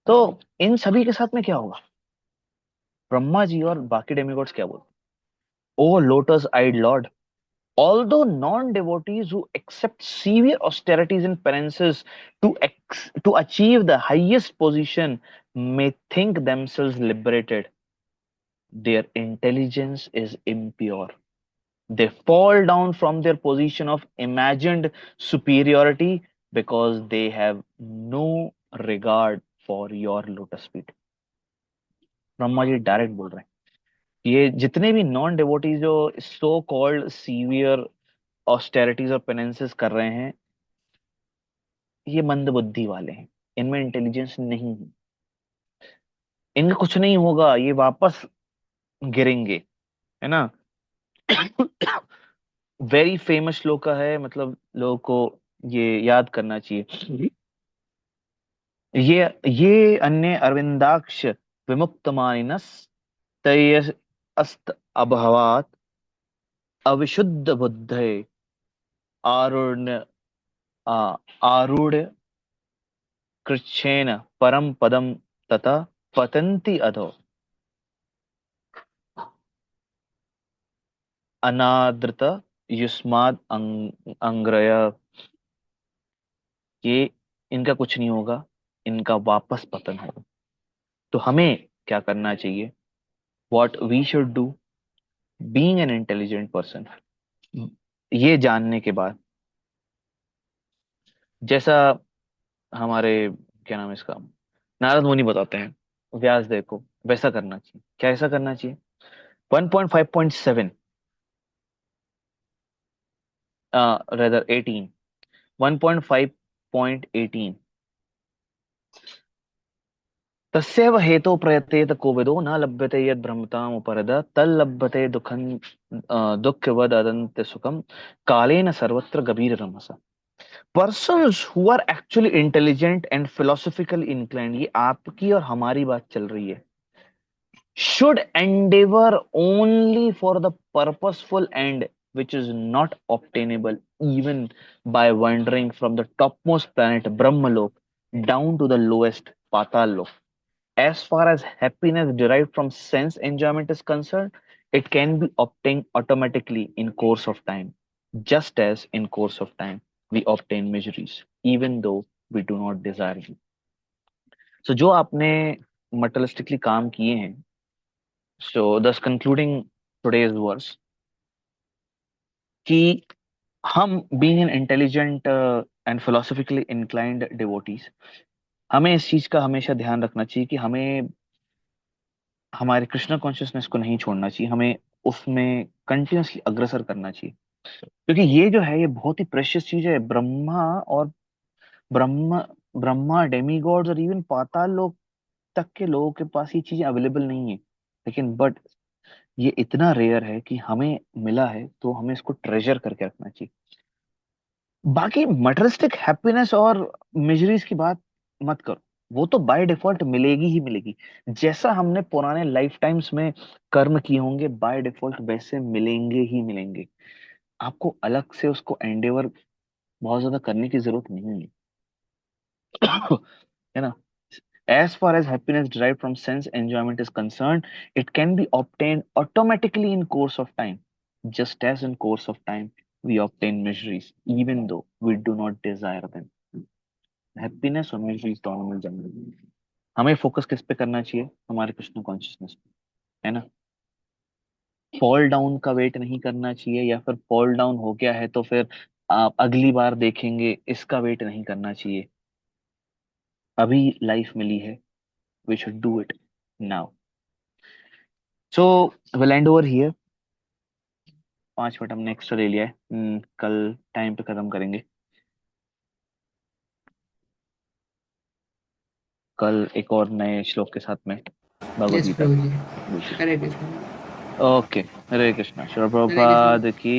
तो इन सभी के साथ में क्या होगा, ब्रह्मा जी और बाकी डेमिगॉड्स क्या बोलते हैं, O lotus eyed lord, although non-devotees who accept severe austerities and penances to achieve the highest position may think themselves liberated, their intelligence is impure. They fall down from their position of imagined superiority because they have no regard for your lotus feet. Brahma ji direct बोल रहे हैं, ये जितने भी नॉन डिवोटीज जो सो कॉल्ड सीवियर ऑस्टेरिटीज और पेनेंसेस कर रहे हैं, ये मंद बुद्धि वाले हैं, इनमें इंटेलिजेंस नहीं है, इनका कुछ नहीं होगा, ये वापस गिरेंगे, है ना। वेरी फेमस श्लोक है, मतलब लोगों को ये याद करना चाहिए। ये अन्य अरविंदाक्ष विमुक्त मानिनस तयस अस्त अभवात अविशुद्ध बुद्धे आरूढ़ आरूढ़ कृच्छेन परम पदम तथा पतंति अधो अनादृत युष्माद अंग्रय। ये इनका कुछ नहीं होगा, इनका वापस पतन होगा। तो हमें क्या करना चाहिए, what we should do being an intelligent person, ये जानने के बाद, जैसा हमारे क्या नाम है इसका, नारद मुनि बताते हैं व्यासदेव को, वैसा करना चाहिए। क्या ऐसा करना चाहिए, 1.5.7 रेदर 18 1.5.18 तस्यैव हेतो प्रयतेत कोविदो न लभ्यते यद ब्रह्मताम उपरद तल्लभ्यते दुखं दुःखवद अदन्त सुखम कालेन सर्वत्र गभीर रमसा। Persons who are actually intelligent and philosophically inclined, ये आपकी और हमारी बात चल रही है, should endeavor only for the purposeful end which is not obtainable even by wandering from the topmost planet Brahmalok down to the lowest Patal Lok. As far as happiness derived from sense enjoyment is concerned, it can be obtained automatically in course of time, just as in course of time we obtain miseries, even though we do not desire them. So जो आपने materialistically काम किए हैं, so thus concluding today's verse, कि हम being an intelligent and philosophically inclined devotees, हमें इस चीज का हमेशा ध्यान रखना चाहिए कि हमें हमारे कृष्णा कॉन्शियसनेस को नहीं छोड़ना चाहिए, हमें उसमें कंटिन्यूसली अग्रसर करना चाहिए, क्योंकि ये जो है ये बहुत ही प्रेशियस चीज है। ब्रह्मा ब्रह्मा डेमीगॉड्स और इवन पाताल लोक तक के लोगों के पास ये चीजें अवेलेबल नहीं है, लेकिन बट ये इतना रेयर है कि हमें मिला है, तो हमें इसको ट्रेजर करके रखना चाहिए। बाकी मटेरियलिस्टिक हैप्पीनेस और मिजरीज की बात मत करो, वो तो बाय डिफॉल्ट मिलेगी ही मिलेगी, जैसा हमने पुराने लाइफ टाइम्स में कर्म किए होंगे बाय डिफॉल्ट वैसे मिलेंगे ही मिलेंगे। आपको अलग से उसको एंडेवर बहुत ज्यादा करने की जरूरत नहीं है। है ना। As far as happiness derived from sense enjoyment is concerned, it can be obtained automatically in course of time, just as in course of time we obtain miseries, even though we do not desire them. Happiness और मिजरीज दोनों मिल जाएंगे। हमें फोकस किस पे करना चाहिए, हमारे कृष्ण कॉन्शियसनेस पे, है ना। फॉल डाउन का वेट नहीं करना चाहिए, या फिर फॉल डाउन हो गया है तो फिर आप अगली बार देखेंगे, इसका वेट नहीं करना चाहिए। अभी लाइफ मिली है, we should do it now. So we'll end over here. 5 minute हमने एक्स्ट्रा ले लिया है, कल टाइम पे खत्म करेंगे। कल एक और नए श्लोक के साथ में भगवत यस गीता प्रभु जी, बिल्कुल। हरे कृष्ण। ओके, हरे कृष्णा। श्री हरे कृष्ण। प्रभुपाद की